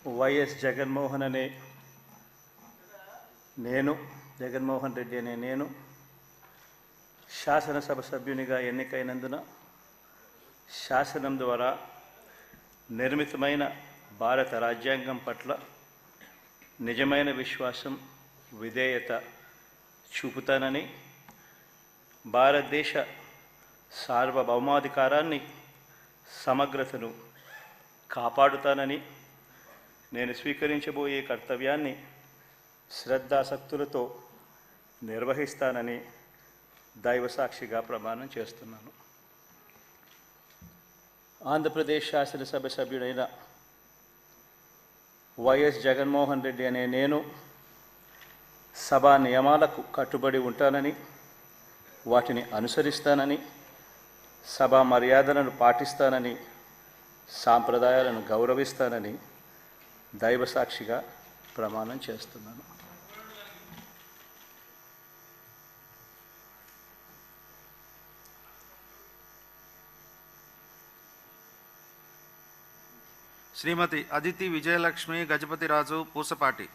YS Jaganmohan అనే నేను జగన్మోహన్ రెడ్డి అనే నేను శాసనసభ సభ్యునిగా ఎన్నికైనందున శాసనం ద్వారా నిర్మితమైన భారత రాజ్యాంగం పట్ల నిజమైన విశ్వాసం విధేయత చూపుతానని, భారతదేశ సార్వభౌమాధికారాన్ని సమగ్రతను కాపాడుతానని, నేను స్వీకరించబోయే కర్తవ్యాన్ని శ్రద్ధాసక్తులతో నిర్వహిస్తానని దైవసాక్షిగా ప్రమాణం చేస్తున్నాను. ఆంధ్రప్రదేశ్ శాసనసభ సభ్యుడైన వైఎస్ జగన్మోహన్ రెడ్డి అనే నేను సభా నియమాలకు కట్టుబడి ఉంటానని, వాటిని అనుసరిస్తానని, సభా మర్యాదలను పాటిస్తానని, సాంప్రదాయాలను గౌరవిస్తానని దైవసాక్షిగా ప్రమాణం చేస్తున్నాను. శ్రీమతి అదితి విజయలక్ష్మి గజపతిరాజు పూసపాటి.